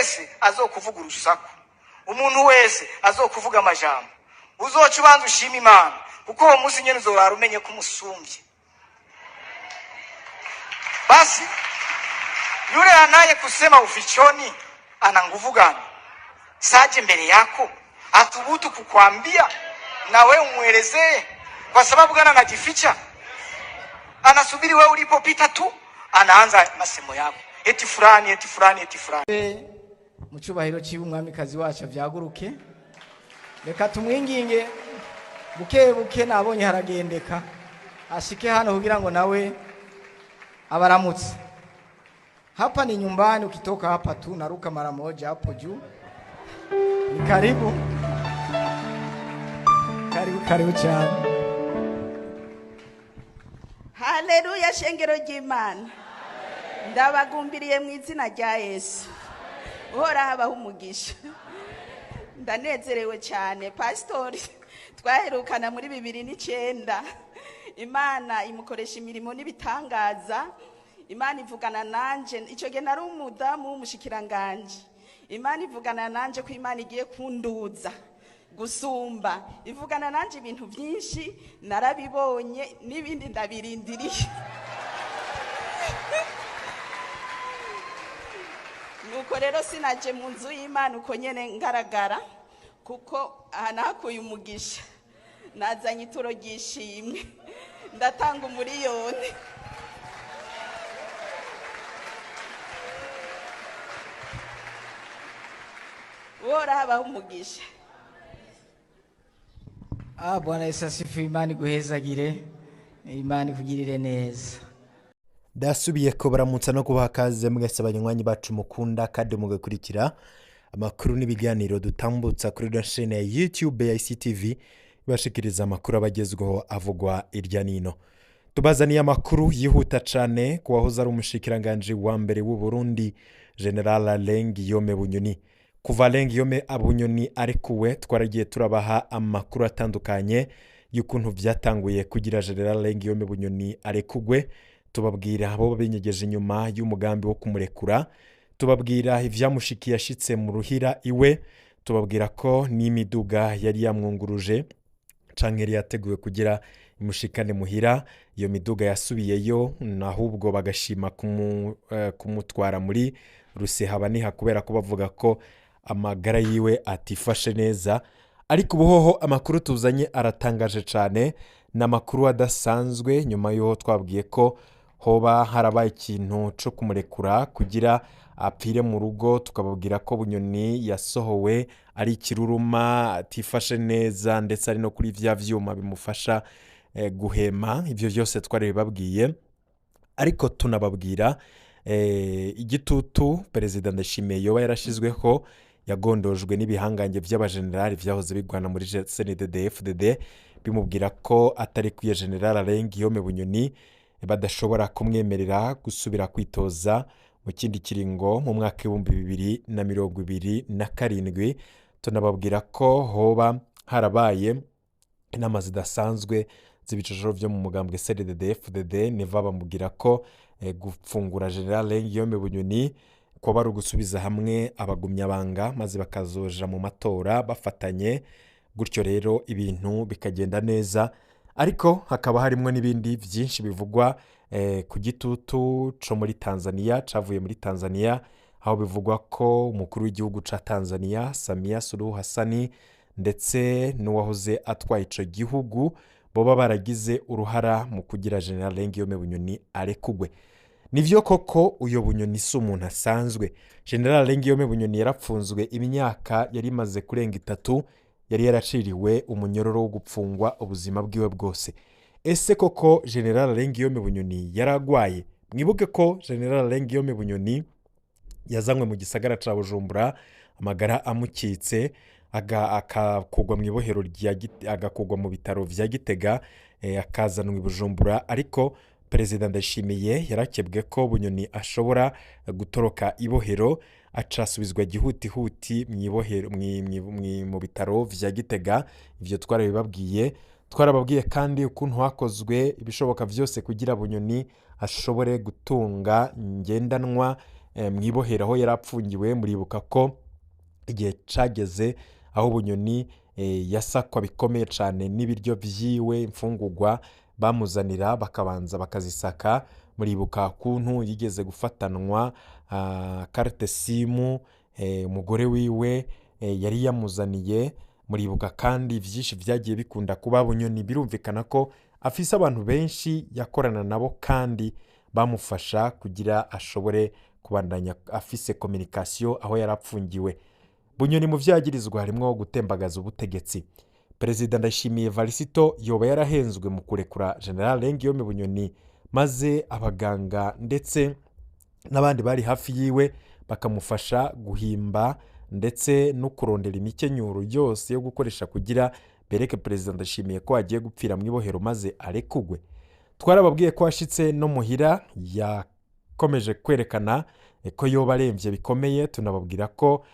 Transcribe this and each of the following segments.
wese azokuvuga urusaku, umuntu wese azokuvuga amajambo, uzoca ubanza ushima Imana, kuko uwo munsi nyene uzorara umenye ko umusumbye. Basi yule anaye kusema ufichoni ana nguvu gani? Saje mbele yako athubutu kukwambia na wewe umwelezee. Kwa sababu gani anajificha? Anasubiri wewe ulipopita tu anaanza masemo yako, eti fulani eti fulani eti fulani. Mu cyubahiro cy'umwamikazi wacu vyaguruke, reka tumwinginge buke buke, nabonye haragendeka ashike hano kugira ngo nawe abaramutse. Hapa ni nyumbani, ukitoka hapa tu naruka mara moja hapo juu. Ni karibu. Karibu cyane. Haleluya, shengero ry'Imana. Ndabagumbiriye mu izina rya Yesu. Uhora habaho umugisha. Ndanezerewe cyane. Pastori twaherukana muri 2009. Imana imukoresha imirimo n'ibitangaza. Imana ivugana nanje, ico gihe nari umudamu w'umushikiranganje. Imana ivugana nanje ko Imana igiye kunduza gusumba. Ivugana nanje ibintu byinshi narabibonye n'ibindi ndabirindiriye. Nuko rero sinaje mu nzu y'Imana uko nyene ngaragara, kuko nakuye umugisha. Nazanye ituro ry'ishimwe, ndatanga umuriyoni. Uhora habaho umugisha. Bwana Yesu asifiwe. Imana iguhezagire, Imana ikugirire neza. Dasubiye ko baramutsa no kubaha kaze mwese abanywanyi bacu mukunda kandi mugakurikira amakuru n'ibiganiro dutambutsa kuri chaîne ya YouTube ya ICTV bashikiriza amakuru abagezweho avugwa irya nino. Tubazaniye amakuru yihuta cyane ku wahoze ari umushikiranganje wa mbere w'u Burundi General Alain Guillaume Bunyoni. Kuva Alain Guillaume Bunyoni arekuwe, twaragiye turabaha amakuru atandukanye y'ukuntu byatanguye kugira General Alain Guillaume Bunyoni arekugwe. Tubabwira abo binyegeje inyuma y'umugambi wo kumurekura, tubabwira ivyamushikiye yashitse mu ruhira iwe, tubabwira ko n'imiduga yari yamwunguruje canke yari yateguwe kugira imushikane muhira, iyo miduga yasubiyeyo, ahubwo bagashima kumutwara muri Rusehabaniha kubera ko bavuga ko amagara yiwe atifashe neza. Ariko ubuhoho amakuru tuzanye aratangaje cyane, n'amakuru adasanzwe nyuma yo twabwiye ko hoba harabaye ikintu cyo kumurekura kugira apfire mu rugo. Tukababwira ko Bunyoni yasohowe ari kiruruma, atifashe neza, ndetse ari no kuri vya vyuma bimufasha guhema. Ibyo byose twaribabwiye, ariko tunababwira igitutu Perezida Ndayishimiye yoba yarashizweho, yagondojwe n'ibihangange by'abagenerali vyahoze bigwana muri CNDD-FDD bimubwira ko atari kwiye General Alain Guillaume Bunyoni badashobora kumwemerera gusubira kwitoza mu kindi kiringo mu mwaka wa 2027. Tunababwira ko hoba harabaye inama zidasanzwe z'ibicocoro byo mu mugambwe CNDD-FDD, niva bamubwira ko gufungura General Alain Guillaume Bunyoni ko bari gusubiza hamwe abagumyabanga maze bakazoja mu matora bafatanye. Gutyo rero ibintu bikagenda neza, ariko hakaba harimo n'ibindi byinshi bivugwa ku gitutu cyo muri Tanzania, cavuye muri Tanzania, aho bivugwa ko umukuru w'igihugu ca Tanzania Samia Suluhu Hassan ndetse n'uwahoze atwaye ico gihugu boba baragize uruhara mu kugira General Alain Guillaume Bunyoni arekugwe. Nivyo koko uyo Bunyoni si umuntu asanzwe. General Alain Guillaume Bunyoni yarapfunzwe imyaka yari imaze kurenga 3, yari yaraciriwe umunyororo wo gupfungwa ubuzima bwiwe bwose. Ese koko General Alain Guillaume Bunyoni yaragwaye? Mwibuke ko General Alain Guillaume Bunyoni yazanywe mu gisagara ca Bujumbura amagara amukitse, akakugwa mu ibohero agakugwa mu bitaro vya Gitega, akazanwa i Bujumbura. Ariko Perezida Ndayishimiye yarakebwe ko Bunyoni ashobora gutoroka ibohero, acasubizwa gihutihuti mwibohero mu bitaro vya Gitega. Ivyo twarababwiye kandi ukuntu hakozwe ibishoboka vyose kugira Bunyoni ashobore gutunga ngendanwa mu ibohero aho yari apfungiwe. Muribuka ko igihe cageze aho Bunyoni yasakwa bikomeye cyane n'ibiryo byiwe, imfungurwa bamuzanira bakabanza bakazisaka. Muribuka kuntu yigeze gufatanwa carte simu umugore wiwe yari yamuzaniye. Muribuka kandi byinshi byagiye bikunda kuba Bunyoni. Birumvikana ko afise abantu benshi yakorana nabo kandi bamufasha kugira ashobore kubandanya afise communication aho yari apfungiwe. Bunyoni mu vyagirizwa harimo gutembagaza ubutegetsi. Perezida Ndayishimiye Varisito yoba yarahenzwe mu kurekura General Guillaume Bunyoni, maze abaganga ndetse n'abandi bari hafi yiwe bakamufasha guhimba ndetse no kurondera imikenyuro yose yo gukoresha kugira bereke Perezida Ndayishimiye ko agiye gupfira mu ibohero maze arekugwe. Twarababwiye ko ashitse no muhira yakomeje kwerekana ko yoba aremvye bikomeye. Tunababwira ko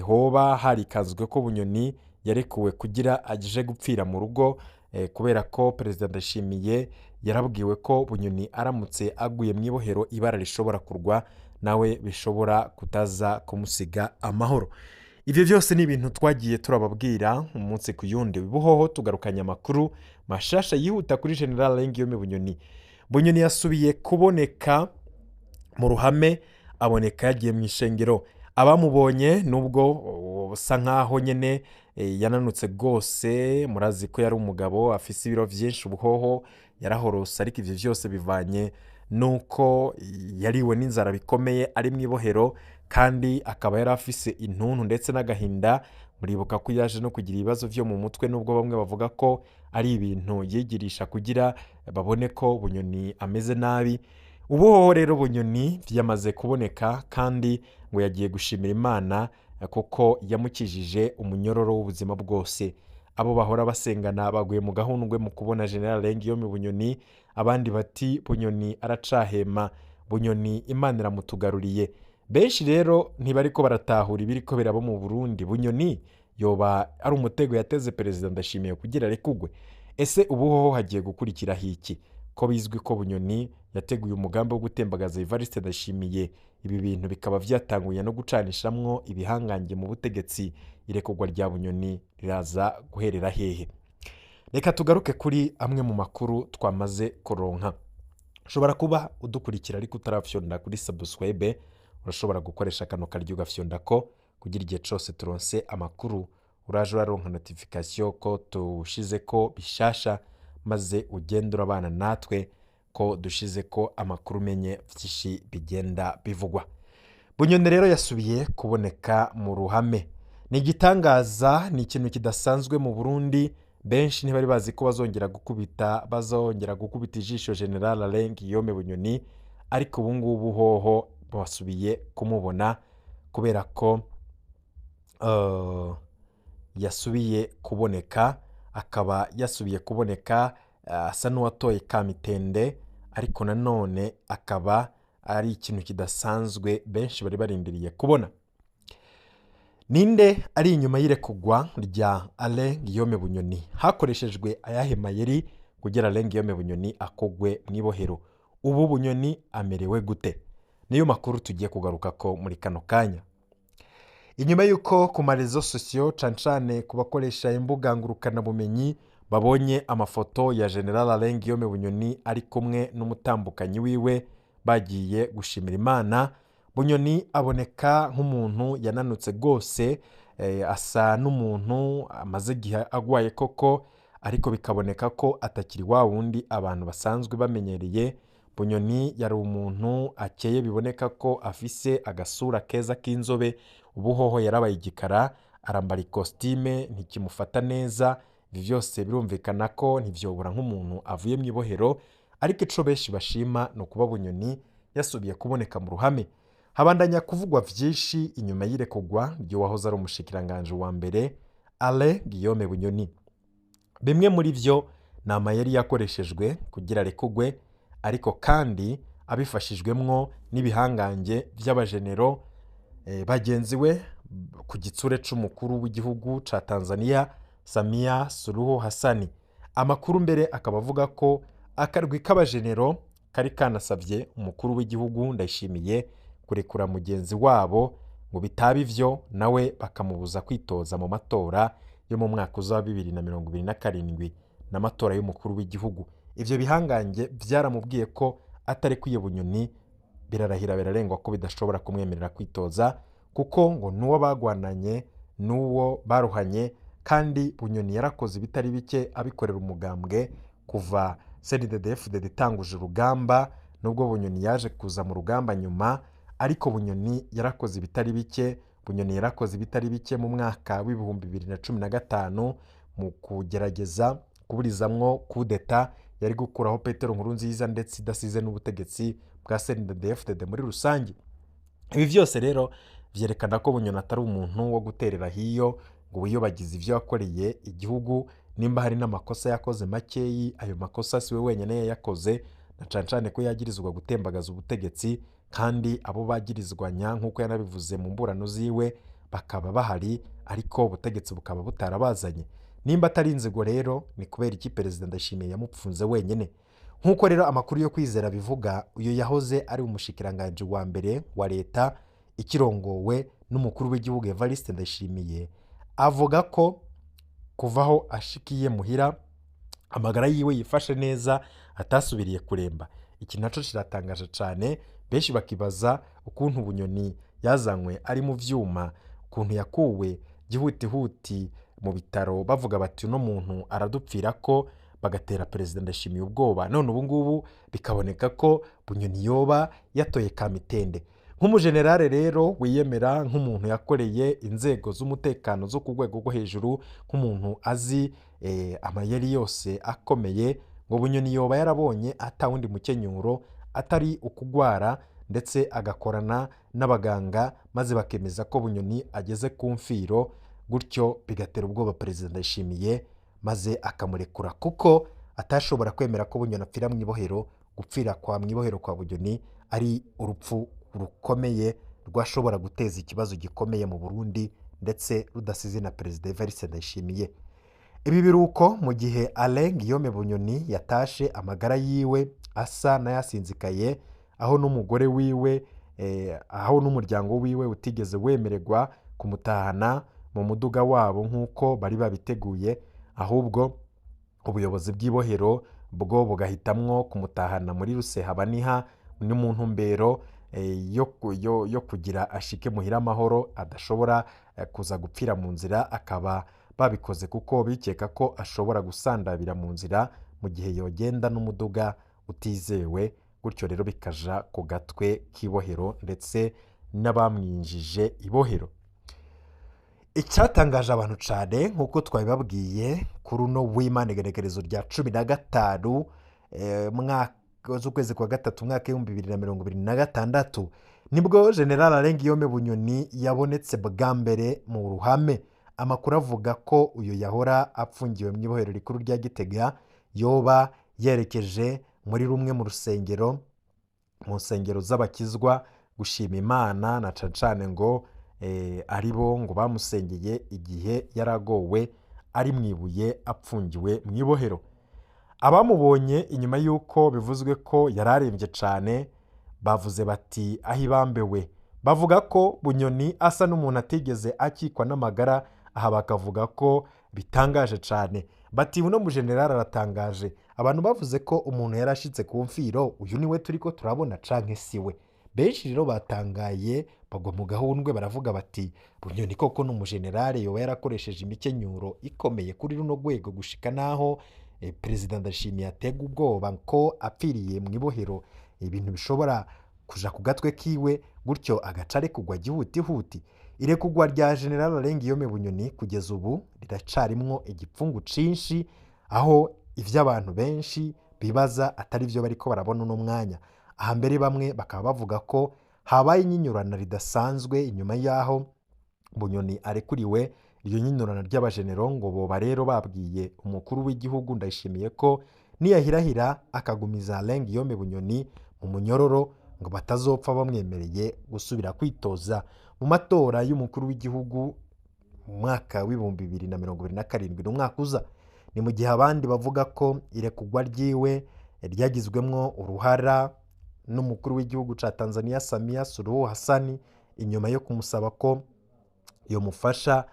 hoba harikazwe ko Bunyoni yarekuwe kugira aje gupfira mu rugo, kubera ko Perezida Ndayishimiye yarabwiwe ko Bunyoni aramutse aguye mu ibohero ibara rishobora kurwa nawe bishobora kutaza kumusiga amahoro. Ivyo byose ni ibintu twagiye turababwira umunsi ku yundi. Buhoho tugarukanya amakuru mashasha yihuta kuri General Guillaume Bunyoni. Bunyoni yasubiye kuboneka mu ruhame, aboneka yagiye mu ishengero. Abamubonye nubwo usa nkaho nyene yananutse gose, murazi ko yari umugabo afise ibiro vyinshi. Buhoho yarahorose, ariko ivyo byose bivanye nuko yariwe n'inzara bikomeye ari mu ibohero, kandi akaba yari afise intuntu ndetse n'agahinda. Muribuka ko yaje no kugira ibibazo vyo mu mutwe, nubwo bamwe bavuga ko ari ibintu yigirisha kugira babone ko Bunyoni ameze nabi. Ubuhoho rero Bunyoni vyamaze kuboneka, kandi ngo yagiye gushimira Imana kuko yamukijije umunyororo w'ubuzima bwose. Abo bahora basengana baguye mu gahundwe mu kubona General Guillaume Bunyoni. Abandi bati Bunyoni aracahema, Bunyoni Imana iramutugaruriye. Benshi rero ntibariko baratahura ibiriko biraba mu Burundi. Bunyoni yoba ari umutego yateze Perezida Ndayishimiye kugira arekugwe? Ese ubuhoho hagiye gukurikira hiki? Ko bizwi ko Bunyoni yateguye umugambi wo gutembagaza Evariste Ndayishimiye. Ibi bintu bikaba vyatanguye no gucanishamwo ibihangange mu butegetsi. Irekugwa rya Bunyoni riraza guherera hehe? Reka tugaruke kuri amwe mu makuru twamaze kuronka. Ushobora kuba udukurikira ariko utarafyonda kuri subscribe, urashobora gukoresha kano karyo gafyonda ko kugira igihe cyose turonse amakuru uraje uraronka notification ko tushize ko bishasha, maze ugenda urabana natwe ko dushize ko amakuru menye vyinshi bigenda bivugwa. Bunyoni rero yasubiye kuboneka mu ruhame. Ni igitangaza, ni ikintu kidasanzwe mu Burundi. Benshi ntibari bazi ko bazongera gukubita ijisho General Guillaume Bunyoni, ariko ubu ngubu hoho basubiye kumubona kubera ko yasubiye kuboneka. Akaba yasubiye kuboneka asa n'uwatoye Kamitende, ariko nanone akaba ari ikintu kidasanzwe benshi bari barindiriye kubona. Ninde ari inyuma y'irekugwa rya Guillaume Bunyoni? Hakoreshejwe ayahe mayeri kugira Guillaume Bunyoni akogwe mu ibohero? Ubu Bunyoni amerewe gute? Niyo makuru tugiye kugaruka ko muri kano kanya. Inyuma yuko ku marezo sosiyo cancane ku bakoresha imbuga ngurukana bumenyi babonye amafoto ya General Guillaume Bunyoni ari kumwe n'umutambukanyi wiwe bagiye gushimira Imana, Bunyoni aboneka nk'umuntu yananutse gose, asa n'umuntu amaze gihe agwaye koko, ariko bikaboneka ko atakiri wa wundi abantu basanzwe bamenyereye. Bunyoni yari umuntu akeye, biboneka ko afise agasura keza k'inzobe. Ubuhoho yarabaye igikara, arambara ikositime ntikimufata neza. Ibi byose birumvikana ko ntivyobura nk'umuntu avuye mu ibohero, ariko ico benshi bashima no kuba Bunyoni yasubiye kuboneka mu ruhame. Habandanya kuvugwa vyinshi inyuma y'irekugwa ry'uwahoze ari umushikiranganje wa mbere Guillaume Bunyoni. Bimwe muri vyo ni amayeri yakoreshejwe kugira arekugwe, ariko kandi abifashijwemwo n'ibihangange vy'abajenero bagenzi we ku gitsure c'umukuru w'igihugu ca Tanzania Samia Suluhu Hassani. Amakuru mbere akaba avuga ko akarwi k'abajenero kari kanasavye umukuru w'igihugu Ndayishimiye kurekura mugenzi wabo ngo bitaba ivyo nawe bakamubuza kwitoza mu matora yo mu mwaka uza wa 2027 n'amatora y'umukuru w'igihugu. Ivyo bihangange vyaramubwiye ko atari kwiye Bunyoni, birarahira birarengwa ko bidashobora kumwemerera kwitoza kuko ngo nuwo bagwananye nuwo baruhanye, kandi Bunyoni yarakoze bitari bike abikorera umugambwe kuva CNDD-FDD itanguje urugamba. Nubwo Bunyoni yaje kuza mu rugamba nyuma, ariko Bunyoni yarakoze bitari bike. Bunyoni yarakoze bitari bike mu mwaka w'ibihumbi 2015 mu kugerageza kuburizamwo kudeta yari gukuraho Petero Nkurunziza ndetse idasize n'ubutegetsi bwa CNDD-FDD muri rusange. Ibi vyose rero vyerekana ko Bunyoni atari umuntu wo guterera hiyo ngo wiyobagize ivyo yakoreye igihugu. Nimba hari n'amakosa yakoze makeyi, ayo makosa siwe wenyene yakoze, na cancane ko yagirizwa gutembagaza ubutegetsi, kandi abo bagirizwanya nk'uko yanabivuze mu mburano ziwe bakaba bahari, ariko ubutegetsi bukaba butarabazanye. Nimba atari inzigo rero ni kubera iki Perezida Ndayishimiye yamupfunze wenyene? Nk'uko rero amakuru yo kwizera bivuga, uyu yahoze ari umushikiranganje wa mbere wa leta ikirongowe n'umukuru w'igihugu Evariste Ndayishimiye, avuga ko kuvaho ashikiye muhira amagara yiwe yifashe neza, atasubiriye kuremba. Iki naco kiratangaje cyane, benshi bakibaza ukuntu Bunyoni yazanywe ari mu vyuma, ukuntu yakuwe gihutihuti mu bitaro bavuga bati uno muntu aradupfira ko, bagatera Perezida Ndayishimiye ubwoba. None ubu ngubu bikaboneka ko Bunyoni yoba yatoye kamitende. Nk'umujenerale rero wiyemera, nk'umuntu yakoreye inzego z'umutekano zo ku rwego rwo hejuru, nk'umuntu azi amayeri yose akomeye, ngo Bunyoni yoba yarabonye ata wundi mukenyuro atari ukugwara, ndetse agakorana n'abaganga maze bakemeza ko Bunyoni ageze ku mfiro, gutyo bigatera ubwoba Perezida Ndayishimiye maze akamurekura, kuko atashobora kwemera ko Bunyoni apfira mu ibohero. Gupfira kwa mwibohero kwa Bunyoni ari urupfu rukomeye rwashobora guteza ikibazo gikomeye mu Burundi, ndetse rudasize na Perezida Evariste Ndayishimiye. Ibi biruko mu gihe Alain Guillaume Bunyoni yatashe amagara yiwe asa n'ayasinzikaye, aho n'umugore wiwe aho n'umuryango wiwe utigeze wemererwa kumutahana mu muduga wabo nk'uko bari babiteguye, ahubwo ubuyobozi bw'ibohero bwo bugahitamwo kumutahana muri Rusehabaniha ni mu ntumbero yo kugira ashike muhira amahoro, adashobora kuza gupfira mu nzira. Akaba babikoze kuko bikeka ko ashobora gusandabira mu nzira mu gihe yogenda n'umuduga utizewe, gutyo rero bikaja ku gatwe k'ibohero ndetse n'abamwinjije ibohero. Icyatangaje abantu cyane nk'uko twabibabwiye kuri uno w'Imana igenekerezo rya 15 mwaka z'ukwezi kwa gatatu mwaka 2026 nibwo General Alain Guillaume Bunyoni yabonetse bwa mbere mu ruhame. Amakuru avuga ko uyu yahora apfungiwe mu ibohero rikuru rya Gitega yoba yerekeje muri rumwe mu rusengero, mu nsengero z'abakizwa gushima Imana, na cancane ngo aribo ngo bamusengeye igihe yaragowe ari mwibuye apfungiwe mu ibohero. Abamubonye inyuma yuko bivuzwe ko yararembye cyane bavuze bati aho ibambewe. Bavuga ko Bunyoni asa n'umuntu atigeze akikwa n'amagara. Aha bakavuga ko bitangaje cyane, bati uno mujenerali aratangaje. Abantu bavuze ko umuntu yarashitse ku mfiro, uyu niwe turiko turabona canke siwe. Benshi rero batangaye bagwa mu gahundwe, baravuga bati Bunyoni koko n'umujenerali yoba yarakoresheje imikenyuro ikomeye kuri runo rwego gushika naho Perezida Ndayishimiye atega ubwoba ko apfiriye mu ibohero ibintu bishobora kuja ku gatwe kiwe, gutyo agacare kugwa gihutihuti. Irekugwa rya General Alain Guillaume Bunyoni kugeza ubu riracarimwo igipfungu cinshi, aho ivy'abantu benshi bibaza atari byo bariko barabona uno mwanya. Aha mbere bamwe bakaba bavuga ko habaye inyinyurana ridasanzwe inyuma yaho Bunyoni arekuriwe. Iryo nyinyurana ry'abajenero ngo boba rero babwiye umukuru w'igihugu Ndayishimiye ko niyahirahira akagumiza Alain Guillaume Bunyoni mu munyororo ngo batazopfa bamwemereye gusubira kwitoza mu matora y'umukuru w'igihugu mu mwaka w'ibihumbi 2027 n'umwaka uza. Ni mu gihe abandi bavuga ko irekugwa ryiwe ryagizwemwo uruhara n'umukuru w'igihugu ca Tanzania Samia Suluhu Hassan inyuma yo kumusaba ko yomufasha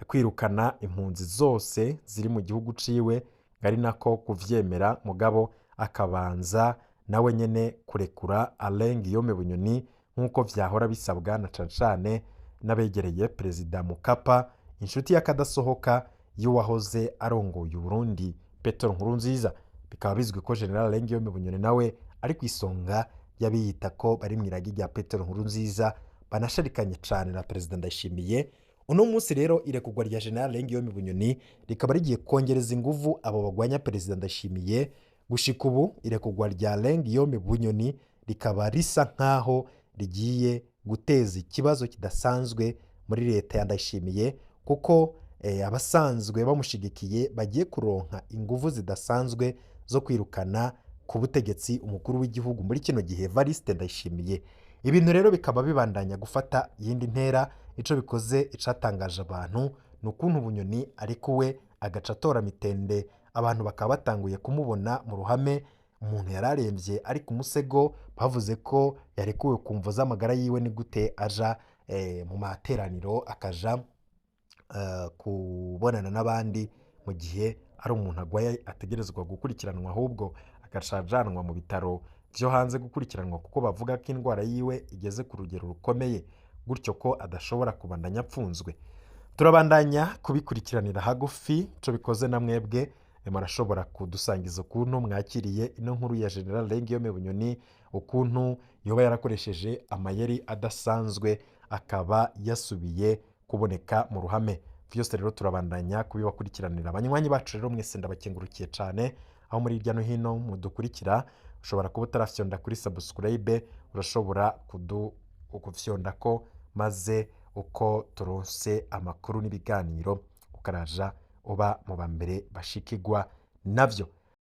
kwirukana impunzi zose ziri mu gihugu ciwe, ari nako kuvyemera mugabo akabanza nawe nyene kurekura Alain Guillaume Bunyoni nk'uko vyahora bisabwa na cane n'abegereye Perezida Mukapa, inshuti y'akadasohoka y'uwahoze arongoye Burundi Petero Nkurunziza. Bikaba bizwi ko General Alain Guillaume Bunyoni nawe ari kwisonga y'abiyita ko bari mwiragi rya Petero Nkurunziza banasharikanye cane na Perezida Ndayishimiye. Uno munsi rero irekugwa rya General Alain Guillaume Bunyoni rikaba rigiye kongereza inguvu abo bagwanya Perezida Ndayishimiye. Gushika ubu irekugwa rya Alain Guillaume Bunyoni rikaba risa nkaho rigiye guteza ikibazo kidasanzwe muri leta ya Ndayishimiye, kuko abasanzwe bamushigikiye bagiye kuronka inguvu zidasanzwe zo kwirukana ku butegetsi umukuru w'igihugu muri kino gihe Evariste Ndayishimiye. Ibintu rero bikaba bibandanya gufata yindi ntera. Ico bikoze icatangaje abantu nukuntu Bunyoni ariko we agaca atora mitende, abantu bakaba batanguye kumubona mu ruhame. Umuntu yararemvye ari ku musego, bavuze ko yarekuwe kumvo z'amagara yiwe, ni gute aja mu materaniro akaja kubonana n'abandi mu gihe ari umuntu agwaye ategerezwa gukurikiranwa, ahubwo agacajanwa mu bitaro vyo hanze gukurikiranwa, kuko bavuga ko indwara yiwe igeze ku rugero rukomeye, gutyo ko adashobora kubandanya apfunzwe. Turabandanya kubikurikiranira hagufi. Ico bikoze na mwebwe murashobora kudusangiza ukuntu mwakiriye ino nkuru ya General Alain Guillaume Bunyoni, ukuntu yoba yarakoresheje amayeri adasanzwe akaba yasubiye kuboneka mu ruhame. Vyose rero turabandanya kubibakurikiranira. Abanywanyi bacu rero mwese ndabakengurukiye cane, aho muri hirya no hino mudukurikira. Ushobora kuba utarafyonda kuri subscribe, urashobora kufyondako, maze uko turonse amakuru n'ibiganiro ukaraja uba mu bambere bashikirwa navyo.